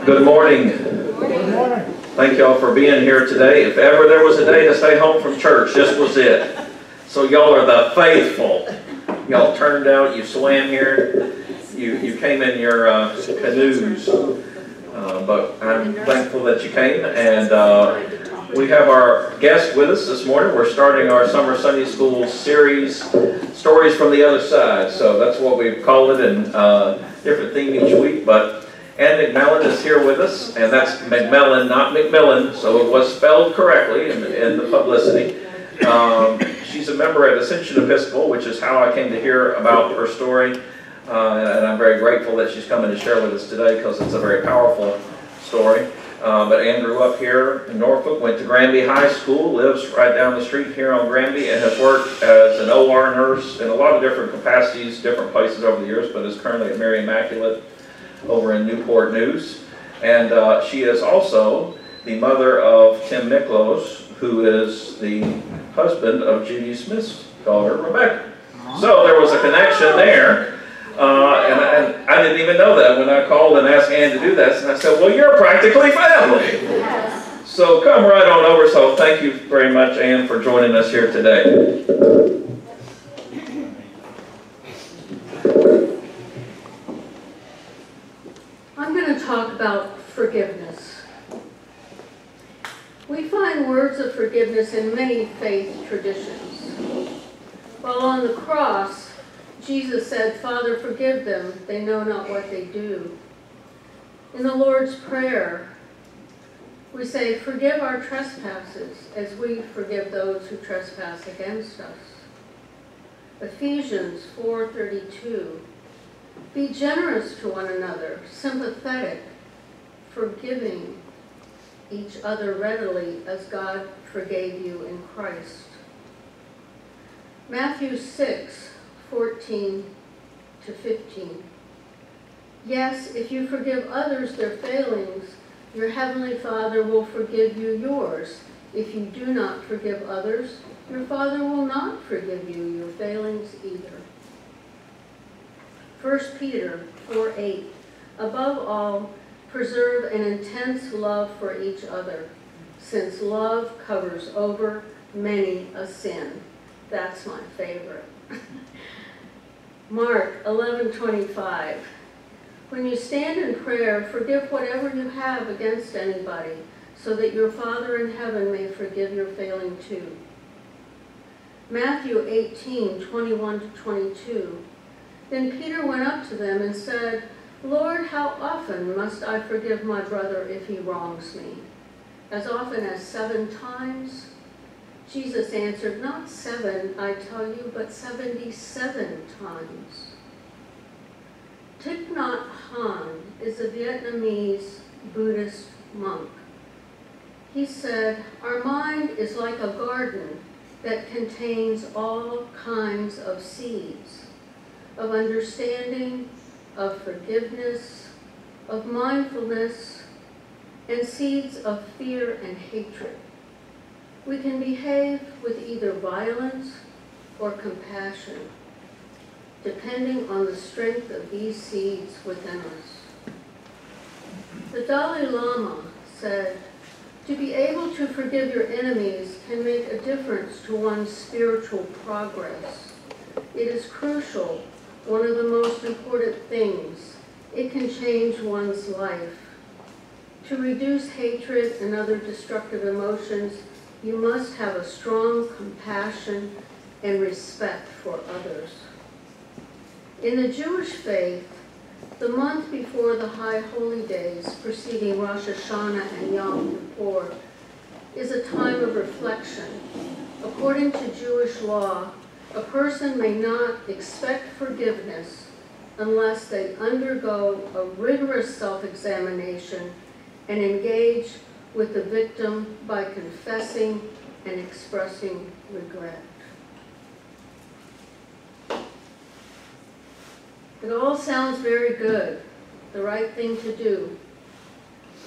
Good morning. Thank y'all for being here today. If ever there was a day to stay home from church, this was it. So y'all are the faithful. Y'all turned out, you swam here, you came in your canoes. But I'm thankful that you came, and we have our guest with us this morning. We're starting our Summer Sunday School series, Stories from the Other Side. So that's what we've called it, and different theme each week. But Ann McMillan is here with us, and that's McMillan, not McMillan, so it was spelled correctly in the publicity. She's a member at Ascension Episcopal, which is how I came to hear about her story. And I'm very grateful that she's coming to share with us today because it's a very powerful story. But Ann grew up here in Norfolk, went to Granby High School, lives right down the street here on Granby, and has worked as an OR nurse in a lot of different capacities, different places over the years, but is currently at Mary Immaculate over in Newport News. And she is also the mother of Tim Miklos, who is the husband of Judy Smith's daughter, Rebecca. So there was a connection there. And I didn't even know that when I called and asked Ann to do that. And I said, well, you're practically family. Yes. So come right on over. So thank you very much, Ann, for joining us here today. I'm going to talk about forgiveness. We find words of forgiveness in many faith traditions. While on the cross, Jesus said, Father, forgive them, they know not what they do. In the Lord's Prayer, we say, forgive our trespasses as we forgive those who trespass against us. Ephesians 4:32, be generous to one another, sympathetic, forgiving each other readily as God forgave you in Christ. Matthew 6:14-15. Yes, if you forgive others their failings, your heavenly Father will forgive you yours. If you do not forgive others, your Father will not forgive you your failings either. 1 Peter 4:8. Above all, preserve an intense love for each other, since love covers over many a sin. That's my favorite. Mark 11:25. When you stand in prayer, forgive whatever you have against anybody, so that your Father in heaven may forgive your failing too. Matthew 18:21-22. Then Peter went up to them and said, Lord, how often must I forgive my brother if he wrongs me? As often as 7 times? Jesus answered, not 7, I tell you, but 77 times. Thich Nhat Hanh is a Vietnamese Buddhist monk. He said, our mind is like a garden that contains all kinds of seeds, of understanding, of forgiveness, of mindfulness, and seeds of fear and hatred. We can behave with either violence or compassion, depending on the strength of these seeds within us. The Dalai Lama said, to be able to forgive your enemies can make a difference to one's spiritual progress. It is crucial, one of the most important things. It can change one's life. To reduce hatred and other destructive emotions, you must have a strong compassion and respect for others. In the Jewish faith, the month before the high holy days preceding Rosh Hashanah and Yom Kippur is a time of reflection. According to Jewish law, a person may not expect forgiveness unless they undergo a rigorous self-examination and engage with the victim by confessing and expressing regret. It all sounds very good, the right thing to do.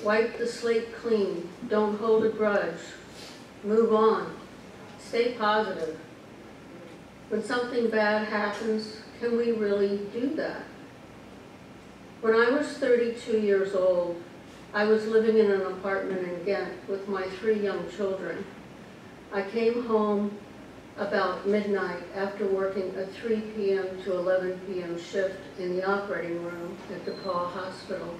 Wipe the slate clean, don't hold a grudge, move on, stay positive. When something bad happens, can we really do that? When I was 32 years old, I was living in an apartment in Ghent with my 3 young children. I came home about midnight after working a 3 p.m. to 11 p.m. shift in the operating room at DePaul Hospital.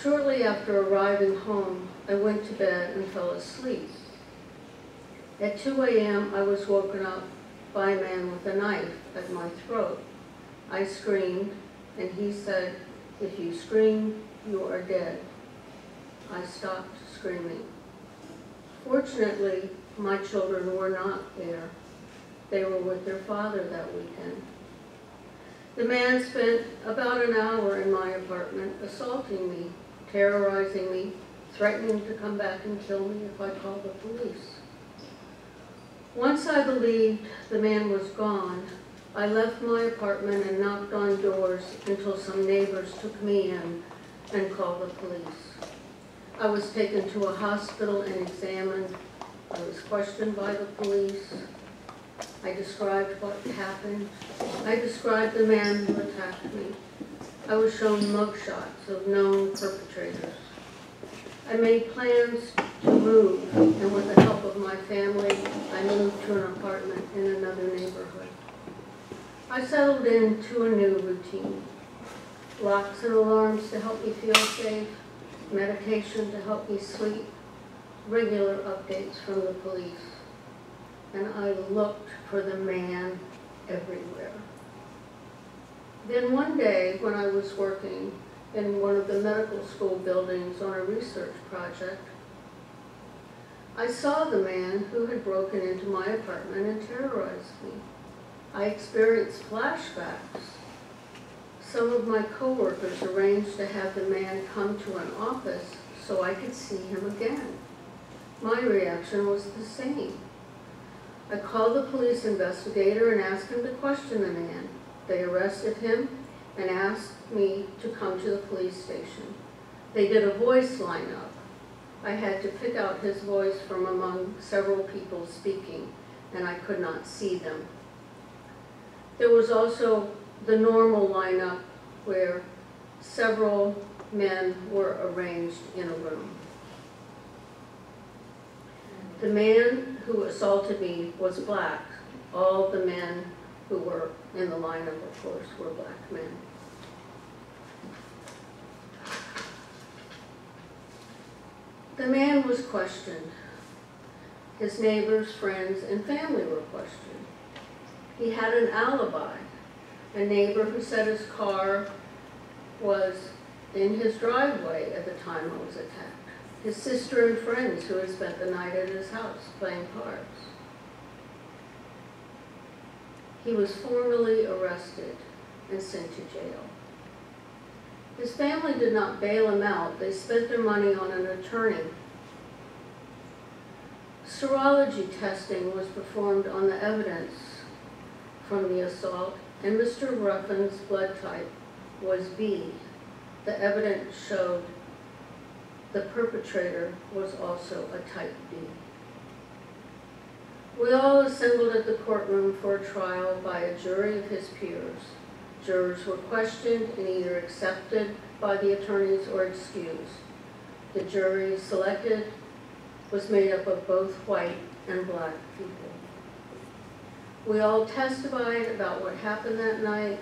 Shortly after arriving home, I went to bed and fell asleep. At 2 a.m., I was woken up by a man with a knife at my throat. I screamed, and he said, "If you scream, you are dead." I stopped screaming. Fortunately, my children were not there. They were with their father that weekend. The man spent about an hour in my apartment assaulting me, terrorizing me, threatening to come back and kill me if I called the police. Once I believed the man was gone, I left my apartment and knocked on doors until some neighbors took me in and called the police. I was taken to a hospital and examined. I was questioned by the police. I described what happened. I described the man who attacked me. I was shown mugshots of known perpetrators. I made plans to move, and with the help of my family, I moved to an apartment in another neighborhood. I settled into a new routine. Locks and alarms to help me feel safe, medication to help me sleep, regular updates from the police. And I looked for the man everywhere. Then one day, when I was working in one of the medical school buildings on a research project, I saw the man who had broken into my apartment and terrorized me. I experienced flashbacks. Some of my coworkers arranged to have the man come to an office so I could see him again. My reaction was the same. I called the police investigator and asked him to question the man. They arrested him and asked me to come to the police station. They did a voice lineup. I had to pick out his voice from among several people speaking, and I could not see them. There was also the normal lineup where several men were arranged in a room. The man who assaulted me was black. All the men who were in the lineup, of course, were black men. The man was questioned. His neighbors, friends, and family were questioned. He had an alibi. A neighbor who said his car was in his driveway at the time I was attacked. His sister and friends who had spent the night at his house playing cards. He was formally arrested and sent to jail. His family did not bail him out. They spent their money on an attorney. Serology testing was performed on the evidence from the assault, and Mr. Ruffin's blood type was B. The evidence showed the perpetrator was also a type B. We all assembled at the courtroom for a trial by a jury of his peers. Jurors were questioned and either accepted by the attorneys or excused. The jury selected was made up of both white and black people. We all testified about what happened that night.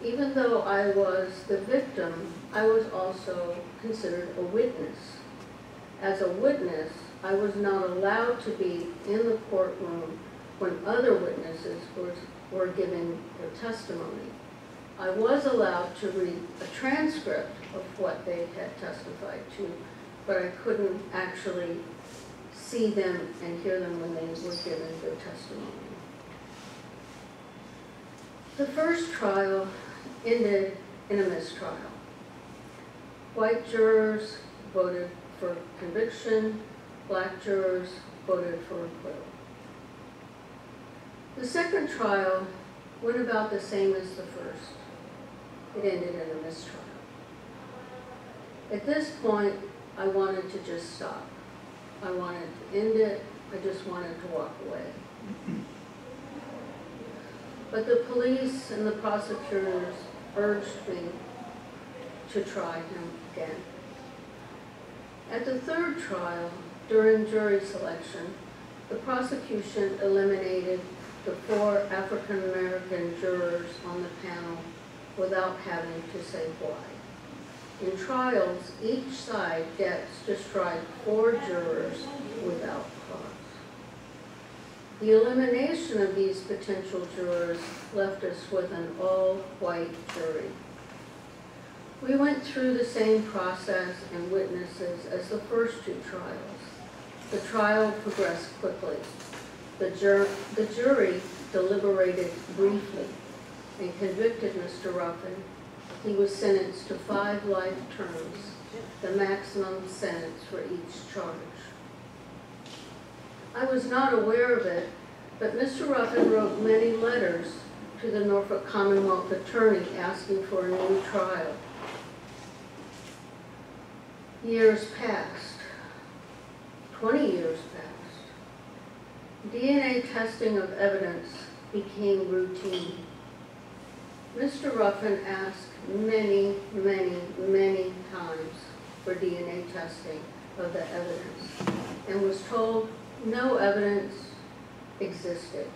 Even though I was the victim, I was also considered a witness. As a witness, I was not allowed to be in the courtroom when other witnesses were giving their testimony. I was allowed to read a transcript of what they had testified to, but I couldn't actually see them and hear them when they were giving their testimony. The first trial ended in a mistrial. White jurors voted for conviction, black jurors voted for acquittal. The second trial went about the same as the first. It ended in a mistrial. At this point, I wanted to just stop. I wanted to end it. I just wanted to walk away. But the police and the prosecutors urged me to try him again. At the third trial, during jury selection, the prosecution eliminated the 4 African American jurors on the panel without having to say why. In trials, each side gets to strike 4 jurors without cause. The elimination of these potential jurors left us with an all-white jury. We went through the same process and witnesses as the first 2 trials. The trial progressed quickly. The jury deliberated briefly and convicted Mr. Ruffin. He was sentenced to 5 life terms, the maximum sentence for each charge. I was not aware of it, but Mr. Ruffin wrote many letters to the Norfolk Commonwealth Attorney asking for a new trial. Years passed. 20 years passed. DNA testing of evidence became routine. Mr. Ruffin asked many times for DNA testing of the evidence and was told no evidence existed.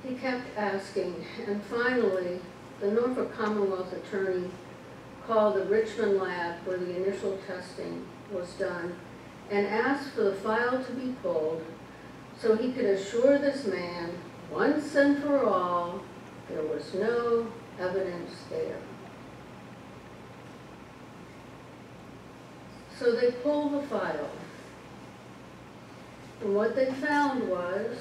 He kept asking, and finally, the Norfolk Commonwealth Attorney called the Richmond lab where the initial testing was done and asked for the file to be pulled so he could assure this man once and for all there was no evidence there. So they pulled the file, and what they found was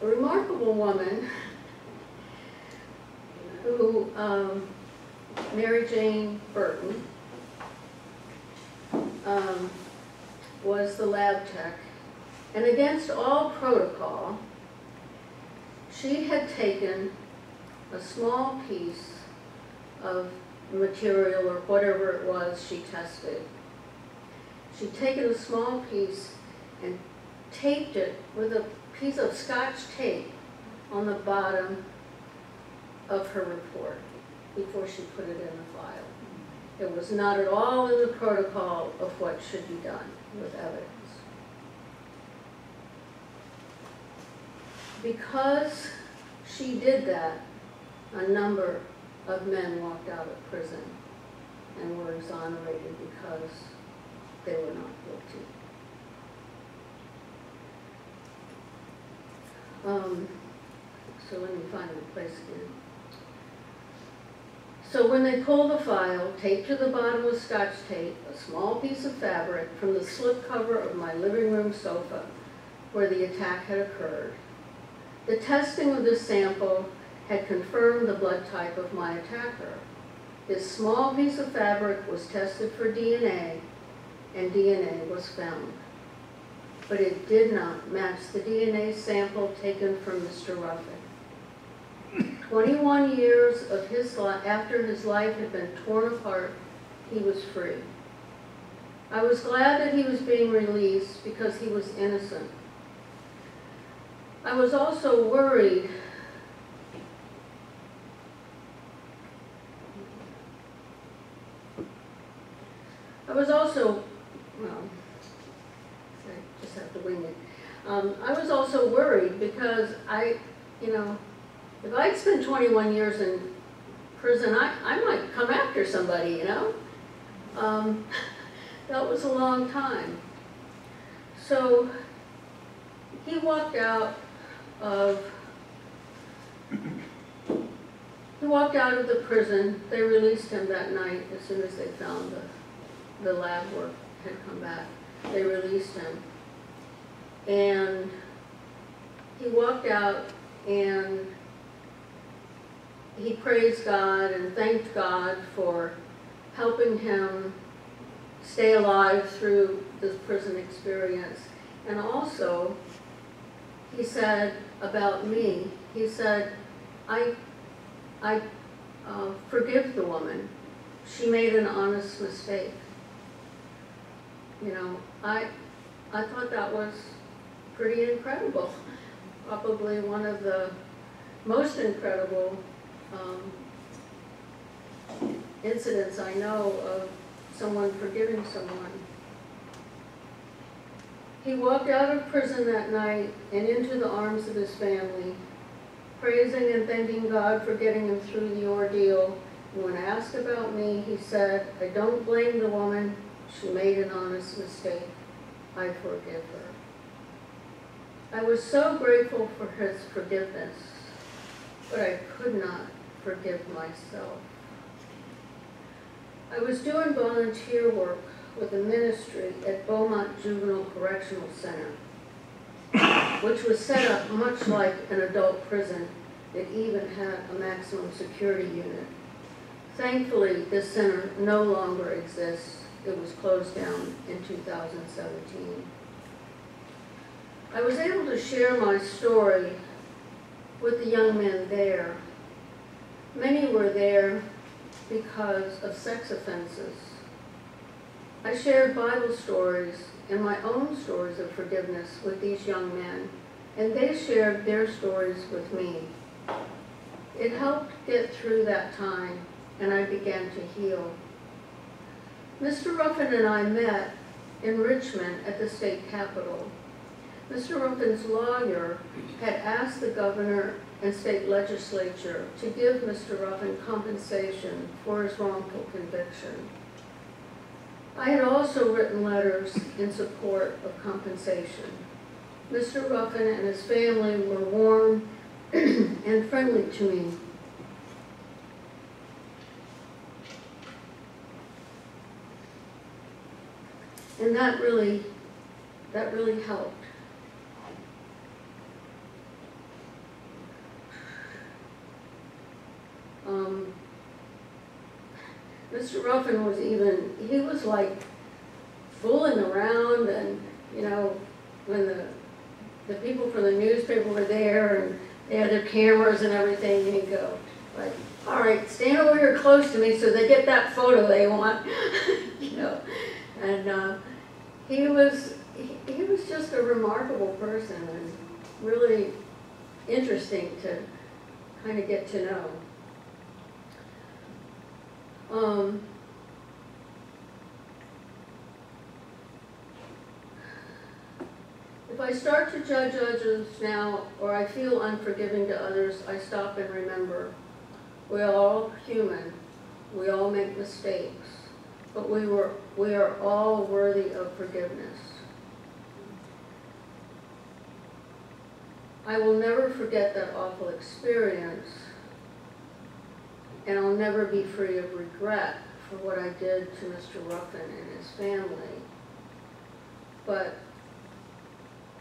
a remarkable woman who, Mary Jane Burton, was the lab tech, and against all protocol, she had taken a small piece of material or whatever it was she tested. She'd taken a small piece and taped it with a piece of Scotch tape on the bottom of her report before she put it in the file. It was not at all in the protocol of what should be done with evidence. Because she did that, a number of men walked out of prison and were exonerated because they were not guilty. So let me find the place again. So when they pulled the file, taped to the bottom with Scotch tape, a small piece of fabric from the slipcover of my living room sofa where the attack had occurred, the testing of this sample had confirmed the blood type of my attacker. This small piece of fabric was tested for DNA, and DNA was found. But it did not match the DNA sample taken from Mr. Ruffin. 21 years of his life, after his life had been torn apart, he was free. I was glad that he was being released because he was innocent. I was also worried I just have to wing it. I was also worried because if I'd spent 21 years in prison, I might come after somebody, That was a long time. So he walked out of the prison. They released him that night as soon as they found the lab work had come back. They released him. And he walked out and he praised God and thanked God for helping him stay alive through this prison experience. And also, he said about me, he said, I forgive the woman. She made an honest mistake. I thought that was pretty incredible. Probably one of the most incredible incidents I know of someone forgiving someone. He walked out of prison that night and into the arms of his family, praising and thanking God for getting him through the ordeal. And when asked about me, he said, "I don't blame the woman. She made an honest mistake. I forgive her." I was so grateful for his forgiveness, but I could not forgive myself. I was doing volunteer work with a ministry at Beaumont Juvenile Correctional Center, which was set up much like an adult prison. It even had a maximum security unit. Thankfully, this center no longer exists. It was closed down in 2017. I was able to share my story with the young men there. Many were there because of sex offenses. I shared Bible stories and my own stories of forgiveness with these young men, and they shared their stories with me. It helped get through that time, and I began to heal. Mr. Ruffin and I met in Richmond at the state capitol. Mr. Ruffin's lawyer had asked the governor and state legislature to give Mr. Ruffin compensation for his wrongful conviction. I had also written letters in support of compensation. Mr. Ruffin and his family were warm and friendly to me. And that really helped. Mr. Ruffin was he was like fooling around, and when the people from the newspaper were there and they had their cameras and everything, and he'd go like, "All right, stand over here close to me so they get that photo they want," And he was just a remarkable person and really interesting to kind of get to know. If I start to judge others now, or I feel unforgiving to others, I stop and remember, we are all human, we all make mistakes, but we are all worthy of forgiveness. I will never forget that awful experience, and I'll never be free of regret for what I did to Mr. Ruffin and his family. But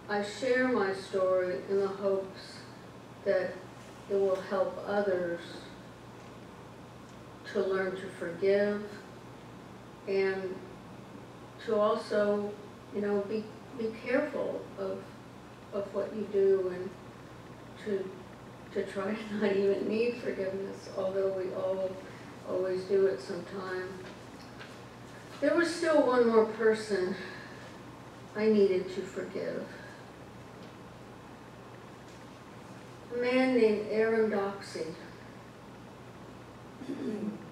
I share my story in the hopes that it will help others to learn to forgive and to also, be careful of what you do, and to try to not even need forgiveness, although we all always do it sometime. There was still one more person I needed to forgive. A man named Aaron Doxey.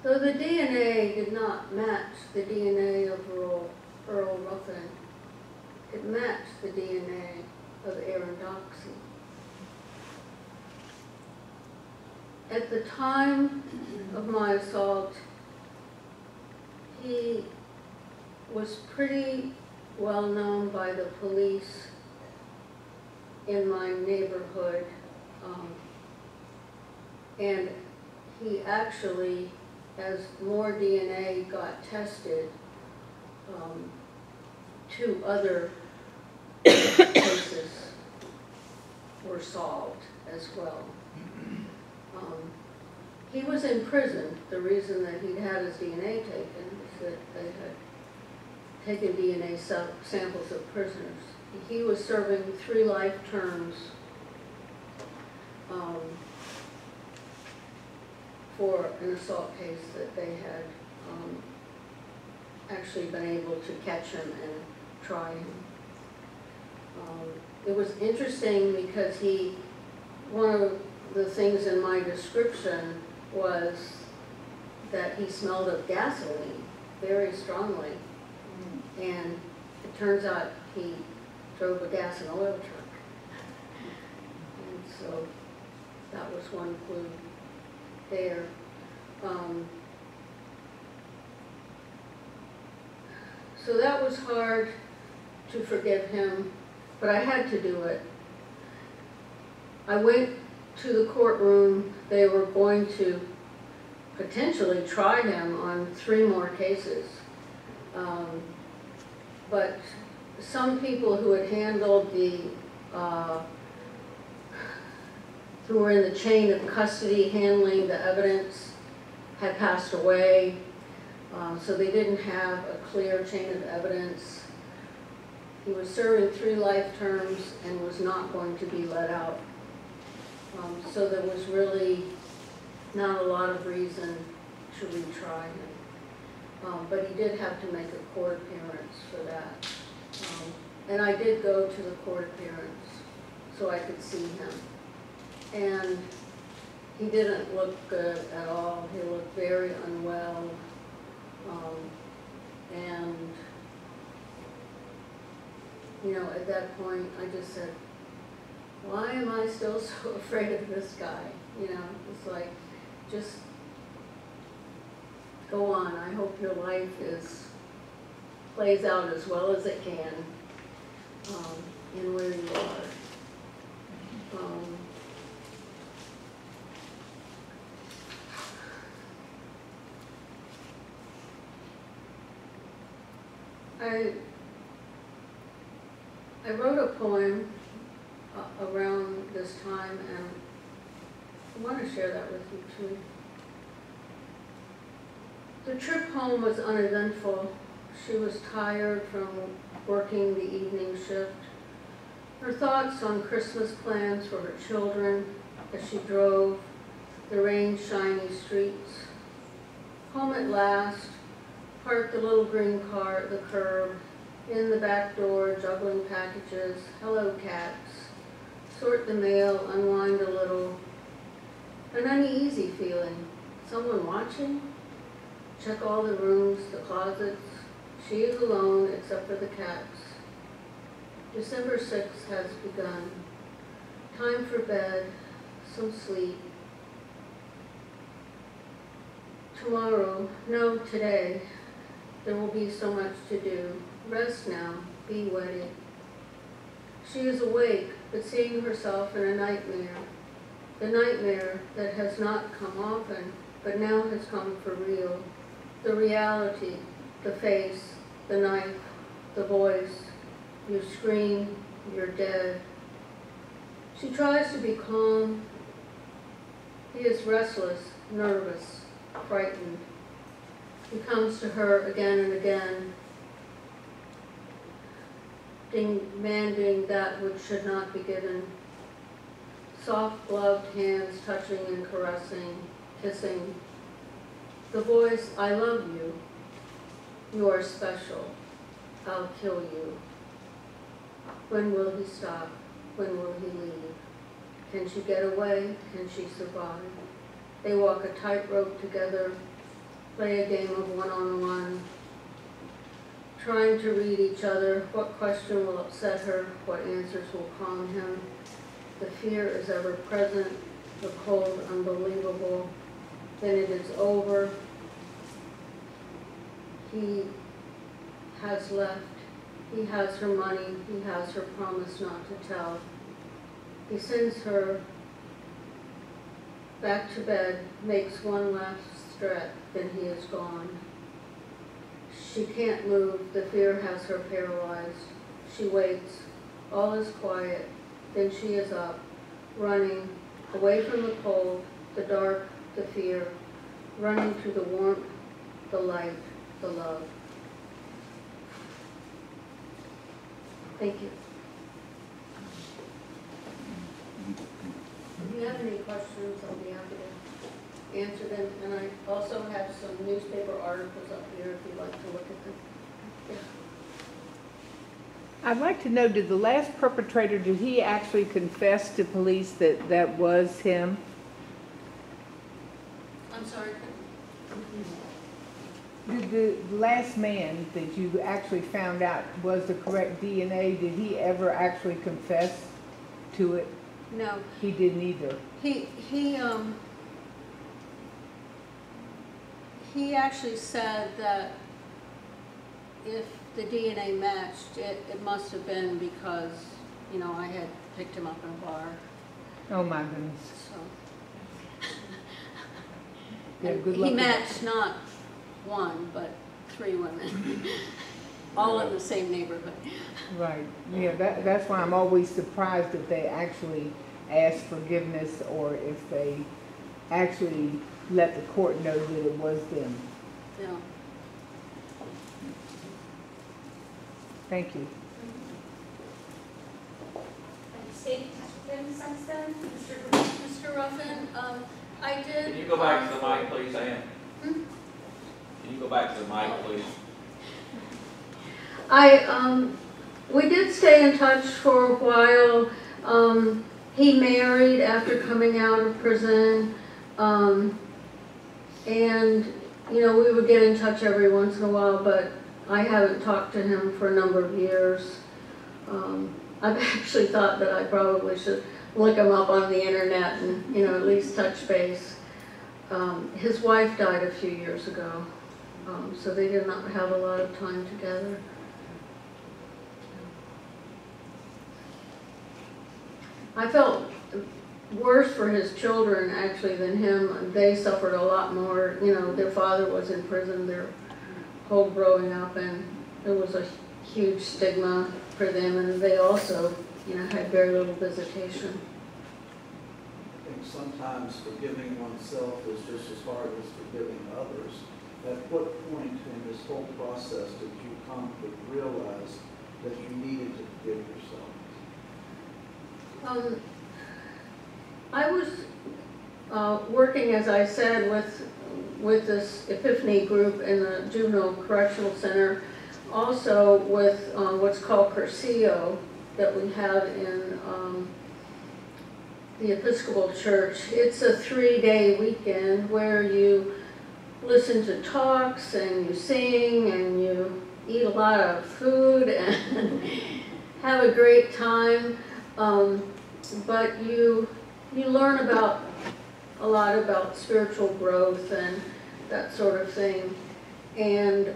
Though the DNA did not match the DNA of Earl Ruffin, it matched the DNA of Aaron Doxey. At the time of my assault, he was pretty well known by the police in my neighborhood, and he actually, as more DNA got tested, 2 other cases were solved as well. He was in prison. The reason that he'd had his DNA taken is that they had taken DNA samples of prisoners. He was serving 3 life terms for an assault case that they had actually been able to catch him and try him. It was interesting because one of the things in my description was that he smelled of gasoline. very strongly. And it turns out he drove a gas and oil truck. And so that was one clue there. So that was hard to forgive him, but I had to do it. I went to the courtroom. They were going to potentially try him on 3 more cases. But some people who had handled who were in the chain of custody handling the evidence had passed away. So they didn't have a clear chain of evidence. He was serving 3 life terms and was not going to be let out. So there was really not a lot of reason to retry him. But he did have to make a court appearance for that. And I did go to the court appearance so I could see him. And he didn't look good at all. He looked very unwell. And, you know, at that point, I just said, why am I still so afraid of this guy? You know, it's like, just go on. I hope your life plays out as well as it can in where you are. I wrote a poem around this time, and I want to share that with you too. The trip home was uneventful. She was tired from working the evening shift. Her thoughts on Christmas plans for her children as she drove the rain-shiny streets. Home at last, parked the little green car at the curb, in the back door, juggling packages, hello cats, sort the mail, unwind a little. An uneasy feeling, someone watching? Check all the rooms, the closets. She is alone except for the cats. December 6th has begun. Time for bed, some sleep. Tomorrow, no, today, there will be so much to do. Rest now, be wedded. She is awake, but seeing herself in a nightmare. The nightmare that has not come often, but now has come for real. The reality, the face, the knife, the voice. You scream, you're dead. She tries to be calm. He is restless, nervous, frightened. He comes to her again and again, demanding that which should not be given. Soft gloved hands touching and caressing, kissing. The voice, I love you. You are special. I'll kill you. When will he stop? When will he leave? Can she get away? Can she survive? They walk a tightrope together, play a game of one-on-one, trying to read each other. What question will upset her? What answers will calm him? The fear is ever present, the cold unbelievable. Then it is over. He has left. He has her money. He has her promise not to tell. He sends her back to bed, makes one last stretch, then he is gone. She can't move. The fear has her paralyzed. She waits. All is quiet. Then she is up, running, away from the cold, the dark, the fear, running to the warmth, the light, the love. Thank you. If you have any questions, I'll be happy to answer them. And I also have some newspaper articles up here if you'd like to look at them. Yeah. I'd like to know, did the last perpetrator, did he actually confess to police that that was him? I'm sorry. Did the last man that you actually found out was the correct DNA, did he ever actually confess to it? No, He didn't either. he actually said that if the DNA matched, it must have been because, you know, I had picked him up in a bar, Oh my goodness. so. Yeah, And good luck he with that. matched not one, but 3 women, all in the same neighborhood. Right, yeah, that's why I'm always surprised if they actually ask forgiveness or if they actually let the court know that it was them. Yeah. Thank you. Stayed in touch with them since then, Mr. Ruffin, I did. Can you go back to the mic, please, Ann? Hmm? Can you go back to the mic, please? We did stay in touch for a while. He married after coming out of prison. And, you know, we would get in touch every once in a while, but I haven't talked to him for a number of years. I've actually thought that I probably should look him up on the internet and, you know, at least touch base. His wife died a few years ago, so they did not have a lot of time together. I felt worse for his children actually than him. They suffered a lot more. You know, their father was in prison their whole growing up, and it was a huge stigma for them, and they also, you know, had very little visitation. I think sometimes forgiving oneself is just as hard as forgiving others. At what point in this whole process did you come to realize that you needed to forgive yourself? I was working, as I said, with this Epiphany group in the Juvenile Correctional Center, also with what's called Cursillo that we have in the Episcopal Church. It's a 3-day weekend where you listen to talks and you sing and you eat a lot of food and have a great time. But you learn about a lot about spiritual growth and that sort of thing, and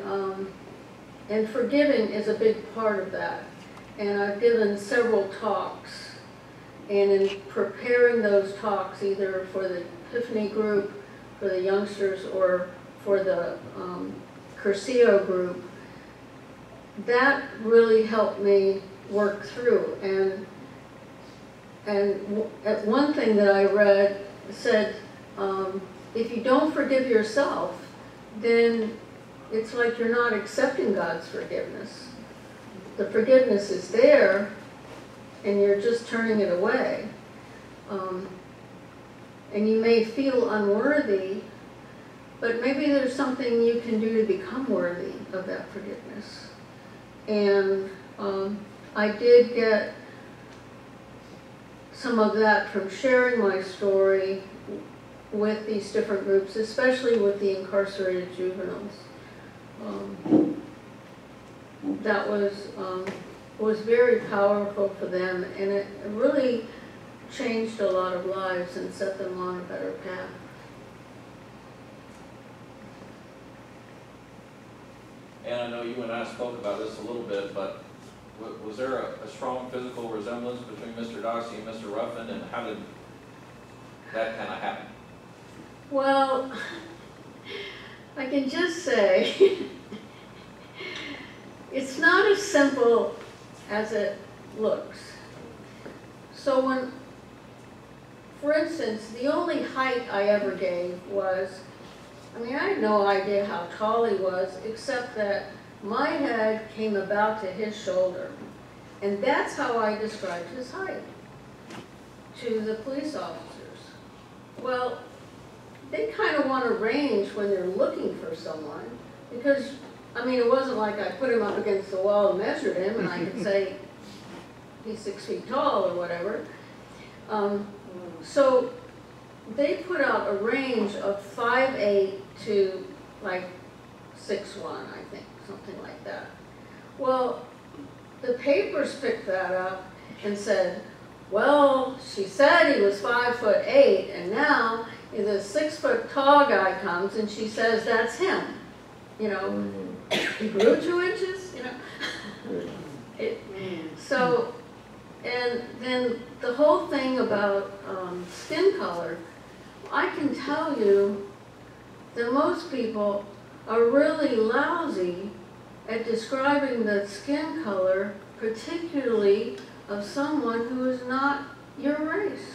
forgiving is a big part of that. And I've given several talks, and in preparing those talks, either for the Epiphany group, for the youngsters, or for the Cursillo group, that really helped me work through. And one thing that I read said, if you don't forgive yourself, then it's like you're not accepting God's forgiveness. The forgiveness is there, and you're just turning it away. And you may feel unworthy, but maybe there's something you can do to become worthy of that forgiveness. And I did get some of that from sharing my story with these different groups, especially with the incarcerated juveniles. That was very powerful for them, and it really changed a lot of lives and set them on a better path. And I know you and I spoke about this a little bit, but was there a strong physical resemblance between Mr. Doxey and Mr. Ruffin, and how did that kind of happen? Well, I can just say it's not as simple as it looks. So when, for instance, the only height I ever gave was, I mean, I had no idea how tall he was, except that my head came about to his shoulder. And that's how I described his height to the police officers. Well, they kind of want a range when they're looking for someone, because, I mean, it wasn't like I put him up against the wall and measured him and I could say he's 6 feet tall or whatever. So they put out a range of 5'8" to like 6'1", I think, something like that. Well, the papers picked that up and said, well, she said he was 5'8", and now the 6 foot tall guy comes and she says that's him. You know, he grew 2 inches, you know. So, and then the whole thing about skin color, I can tell you that most people are really lousy at describing the skin color, particularly of someone who is not your race.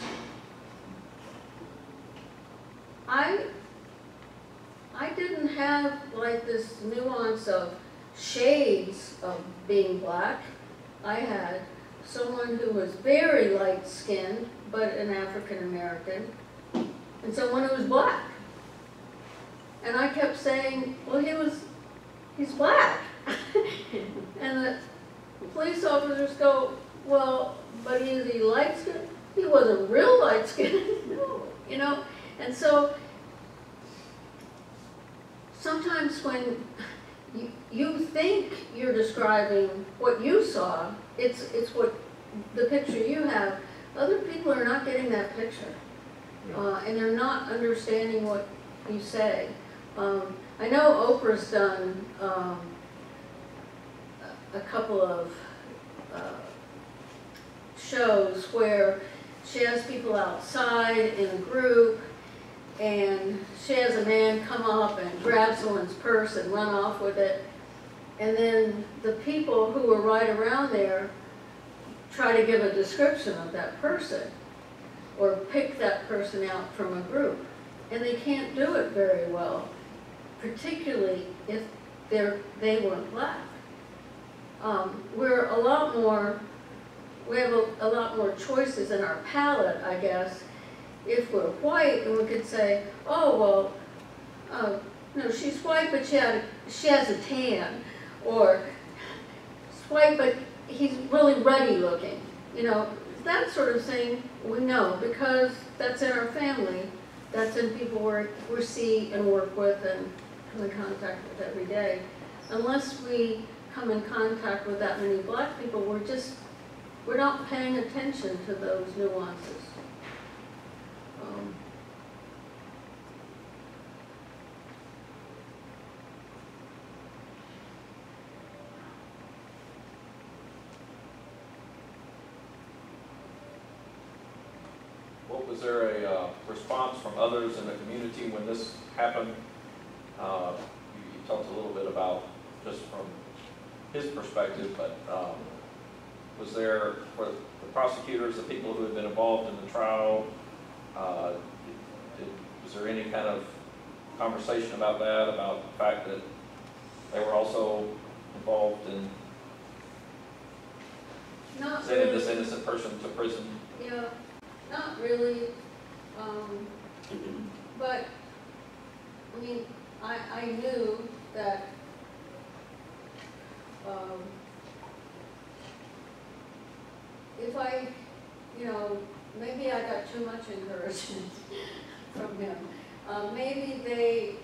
I didn't have like this nuance of shades of being black. I had someone who was very light-skinned, but an African-American, and someone who was black. And I kept saying, well, he's black. And the police officers go, well, but is he light-skinned? He wasn't real light-skinned, no, you know? And so, sometimes when you think you're describing what you saw, it's what the picture you have. Other people are not getting that picture, and they're not understanding what you say. I know Oprah's done a couple of shows where she has people outside in a group, and she has a man come up and grab someone's purse and run off with it. And then the people who were right around there try to give a description of that person or pick that person out from a group. And they can't do it very well, particularly if they weren't black. We're a lot more, we have a lot more choices in our palette, I guess. If we're white, and we could say, oh, well, no, she's white, but she has a tan. Or, she's white, but he's really ruddy looking. You know, that sort of thing we know, because that's in our family. That's in people we see and work with and come in contact with every day. Unless we come in contact with that many black people, we're not paying attention to those nuances. Was there a response from others in the community when this happened? You talked a little bit about just from his perspective, but was there, for the prosecutors, the people who had been involved in the trial, was there any kind of conversation about that, about the fact that they were also involved in sending this innocent person to prison? Yeah. Not really, but, I mean, I knew that if I, you know, maybe I got too much encouragement from him. Maybe they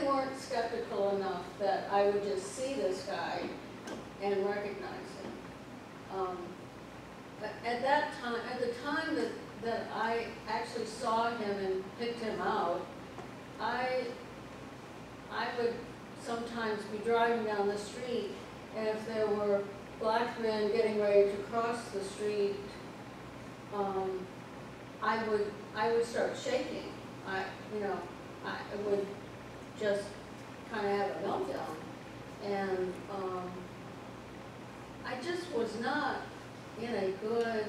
weren't skeptical enough that I would just see this guy and recognize him. At that time, at the time that I actually saw him and picked him out, I would sometimes be driving down the street, and if there were black men getting ready to cross the street, I would start shaking. I would just kind of have a meltdown, and I just was not in a good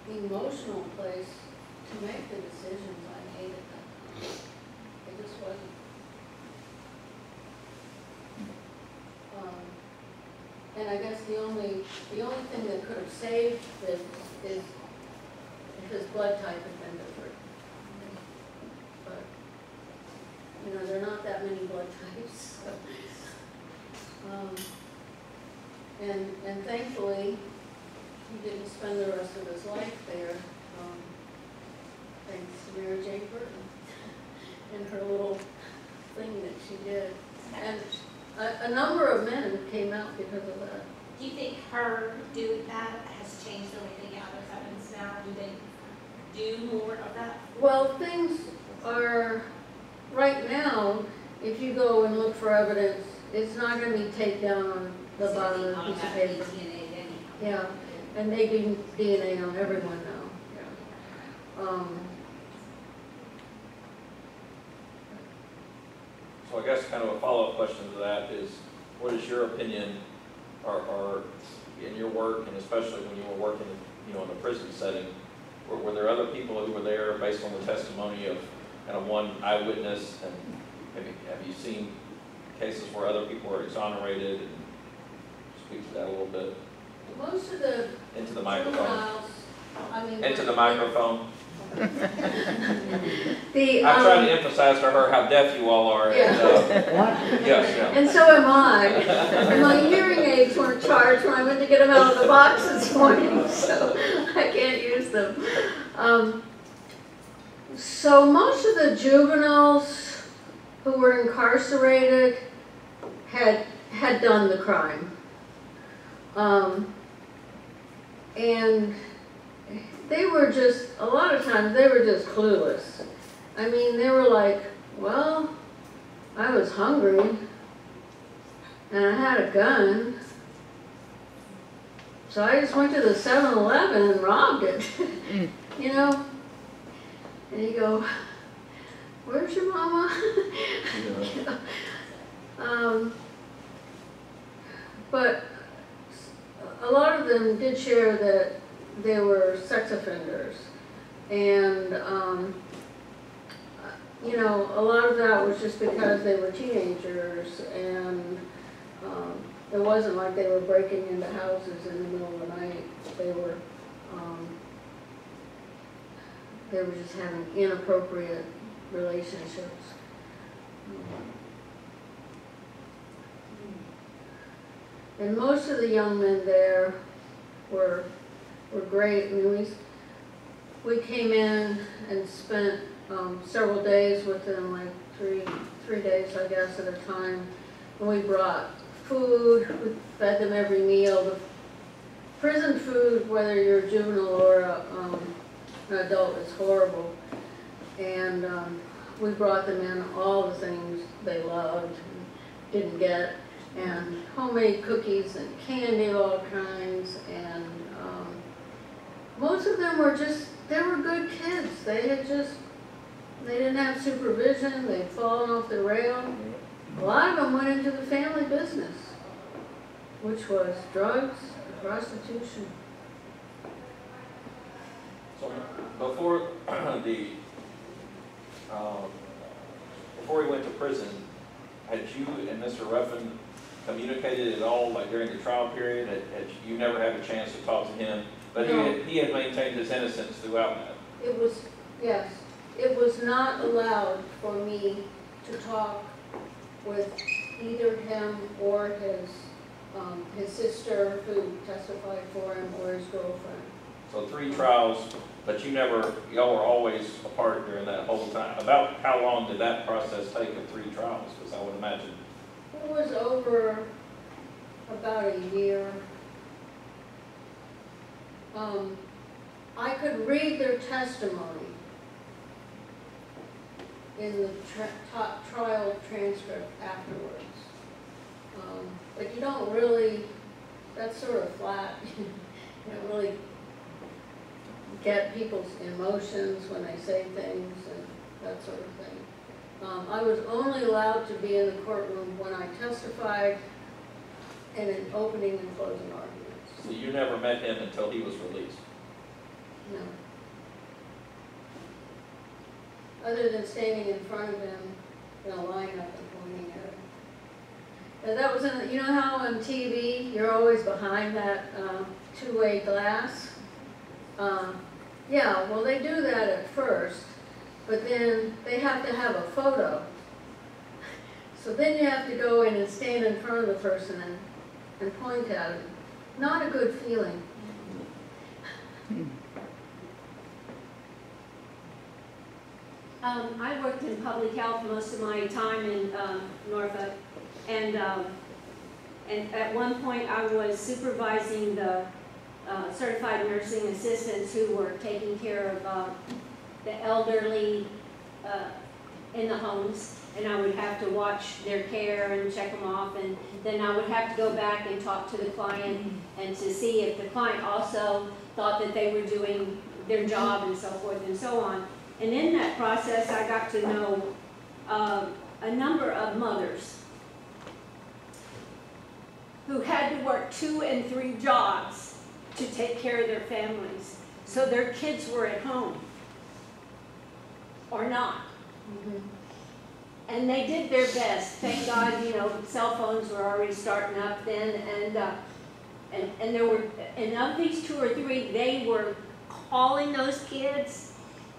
emotional place to make the decisions I made at that time. It just wasn't. And I guess the only thing that could have saved this is if his blood type had been different. But you know, there are not that many blood types. So. And thankfully, he didn't spend the rest of his life there, thanks to Mary Jane Burton and her little thing that she did. And a number of men came out because of that. Do you think her doing that has changed the way they gather evidence now? Do they do more of that? Well, things are, right now, if you go and look for evidence, it's not gonna be taped down on the bottom of the piece of paper. Yeah, and they do DNA on everyone now, yeah. So I guess kind of a follow-up question to that is, what is your opinion, or in your work, and especially when you were working, in a prison setting, were there other people who were there based on the testimony of kind of one eyewitness, and maybe have you seen cases where other people were exonerated, and speak to that a little bit? Most of the Into the microphone. juveniles, I mean. Into the microphone. The, I try to emphasize to her how deaf you all are. Yeah. And, yes, yeah. and so am I. And my hearing aids weren't charged when I went to get them out of the box this morning, so I can't use them. So most of the juveniles who were incarcerated had done the crime. And they were just, a lot of times, they were just clueless. I mean, they were like, well, I was hungry, and I had a gun, so I just went to the 7-Eleven and robbed it, you know? And you go, where's your mama? But a lot of them did share that they were sex offenders, and a lot of that was just because they were teenagers, and it wasn't like they were breaking into houses in the middle of the night. They were just having inappropriate relationships. And most of the young men there were great. I mean, we came in and spent several days with them, like three days, I guess, at a time. And we brought food, we fed them every meal. The prison food, whether you're a juvenile or an adult, is horrible. And we brought them in all the things they loved and didn't get, and homemade cookies and candy of all kinds, and most of them were they were good kids. They didn't have supervision, they'd fallen off the rail. A lot of them went into the family business, which was drugs, prostitution. So before before he went to prison, had you and Mr. Ruffin communicated at all, like during the trial period? Had you never had a chance to talk to him? But No. he had maintained his innocence throughout that. Yes, it was not allowed for me to talk with either him or his sister who testified for him, or his girlfriend. So 3 trials, but y'all were always apart during that whole time. About how long did that process take of 3 trials? Because I would imagine. It was over about a year. I could read their testimony in the trial transcript afterwards. But you don't really, that's sort of flat. You don't really get people's emotions when they say things and that sort of thing. I was only allowed to be in the courtroom when I testified and in opening and closing arguments. So you never met him until he was released? No. Other than standing in front of him in a lineup and pointing at him. And that was you know how on TV you're always behind that two-way glass? Yeah, well they do that at first, but then they have to have a photo. So then you have to go in and stand in front of the person and point at him. Not a good feeling. I worked in public health most of my time in Norfolk, and at one point I was supervising the certified nursing assistants who were taking care of the elderly in the homes, and I would have to watch their care and check them off, and then I would have to go back and talk to the client and to see if the client also thought that they were doing their job and so forth and so on. And in that process, I got to know a number of mothers who had to work 2 and 3 jobs to take care of their families. So their kids were at home or not. And they did their best. Thank God, you know, cell phones were already starting up then, and there were, and of these 2 or 3, they were calling those kids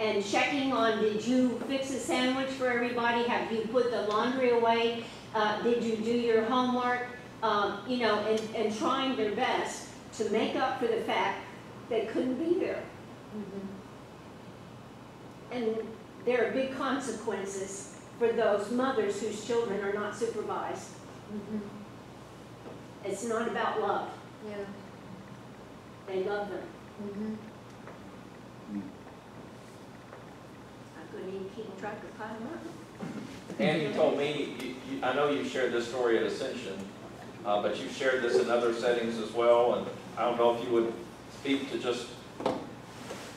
and checking on, did you fix a sandwich for everybody? Have you put the laundry away? Did you do your homework? You know, and trying their best to make up for the fact they couldn't be there. And there are big consequences for those mothers whose children are not supervised. It's not about love. Yeah. They love them. I couldn't even keep track of Kyle Martin. And you told me, I know you shared this story at Ascension, but you've shared this in other settings as well, and I don't know if you would speak to just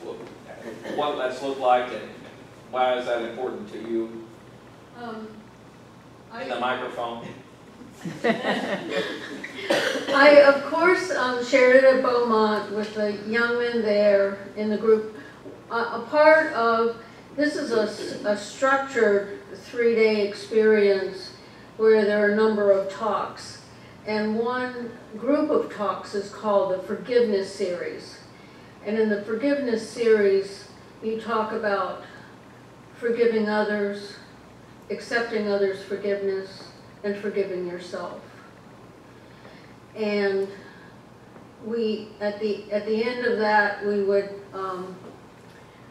what that's looked like and why is that important to you in the microphone. I, of course, shared it at Beaumont with the young men there in the group. A part of, this is a structured 3-day experience where there are a number of talks. And one group of talks is called the Forgiveness Series. And in the Forgiveness Series, you talk about forgiving others, accepting others' forgiveness, and forgiving yourself. And we, at the end of that, we would,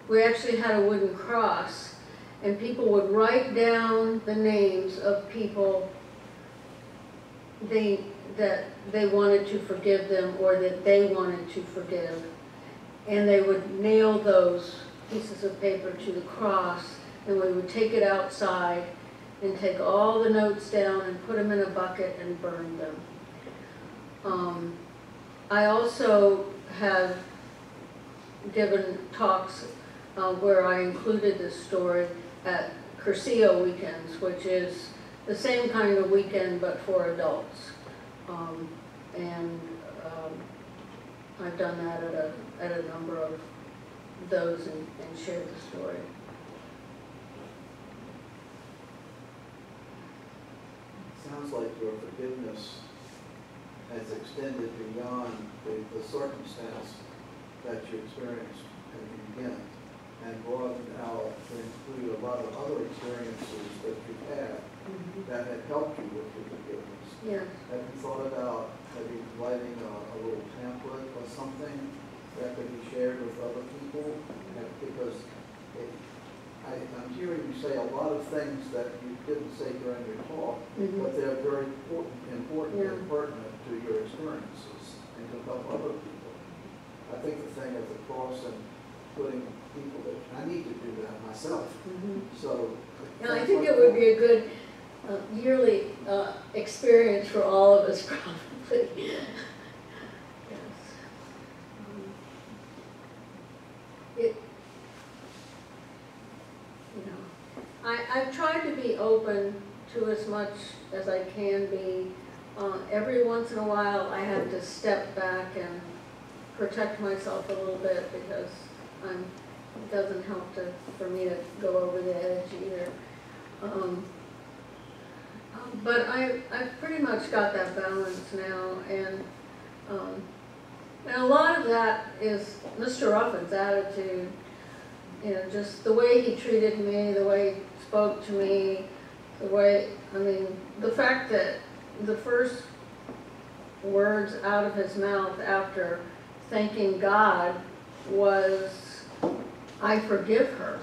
we actually had a wooden cross, and people would write down the names of people that they wanted to forgive them or that they wanted to forgive. And they would nail those pieces of paper to the cross, and we would take it outside and take all the notes down and put them in a bucket and burn them. I also have given talks where I included this story at Curcio weekends, which is the same kind of weekend but for adults. I've done that at a number of those and shared the story. Sounds like your forgiveness has extended beyond the circumstance that you experienced in the beginning and broadened out to include a lot of other experiences that you've had that have helped you with your forgiveness. Yeah. Have you thought about maybe writing a little pamphlet or something that could be shared with other people? Because I'm hearing you say a lot of things that you didn't say during your talk, but they're very important and pertinent to your experiences and to help other people. I think the thing of the cross and putting people that I need to do that myself. So yeah, I think it would be a good yearly experience for all of us, probably. Yes. I've tried to be open to as much as I can be. Every once in a while I have to step back and protect myself a little bit because it doesn't help for me to go over the edge either. But I've pretty much got that balance now, and a lot of that is Mr. Ruffin's attitude. You know, just the way he treated me, the way he spoke to me, the way, I mean, the fact that the first words out of his mouth after thanking God was, "I forgive her."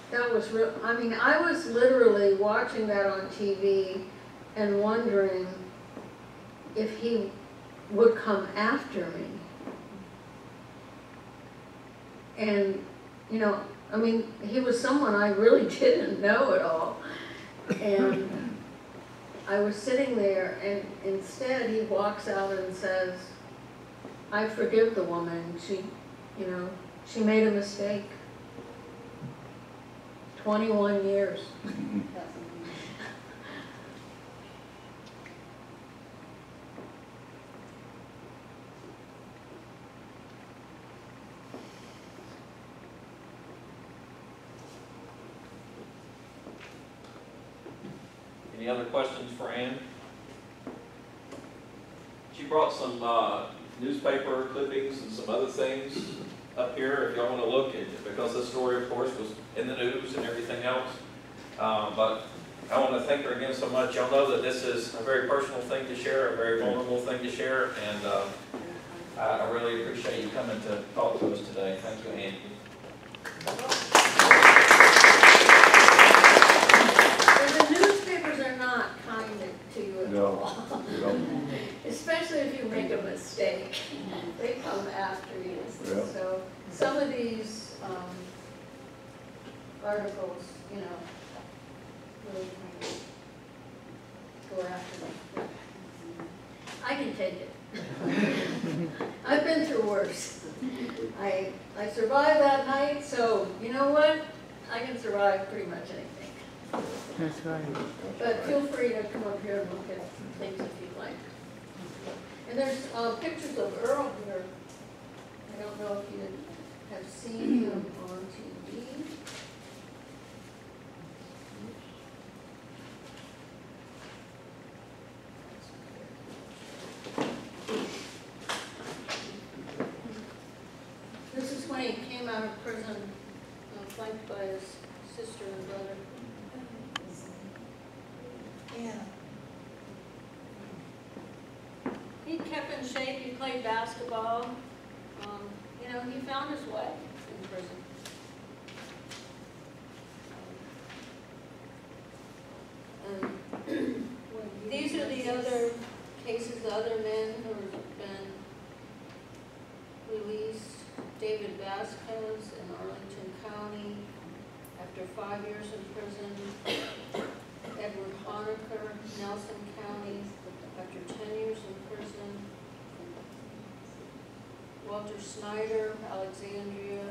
That was real, I mean, I was literally watching that on TV and wondering if he would come after me. And, you know, I mean, he was someone I really didn't know at all. And I was sitting there, and instead he walks out and says, I forgive the woman. She, you know, she made a mistake. 21 years. Any other questions for Ann? She brought some newspaper clippings and some other things up here if y'all want to look at it, because this story, of course, was in the news and everything else. But I want to thank her again so much. Y'all know that this is a very personal thing to share, a very vulnerable thing to share, and I really appreciate you coming to talk to us today. Thank you, Ann. The newspapers are not kind to you at all. No. Especially if you make a mistake. They come after you. Yeah. So some of these articles, you know, really kind of go after them. I can take it. I've been through worse. I survived that night, so you know what? I can survive pretty much anything. That's right. But feel free to come up here and look at things if you'd like. And there's pictures of Earl here. I don't know if you have seen him on TV. This is when he came out of prison, flanked by his sister and brother. Yeah. He kept in shape, he played basketball. You know, he found his way in prison. And these are the other cases, the other men who have been released. David Vasquez in Arlington County after 5 years in prison. Edward Honaker, Nelson County, after 10 years in prison. Walter Snyder, Alexandria,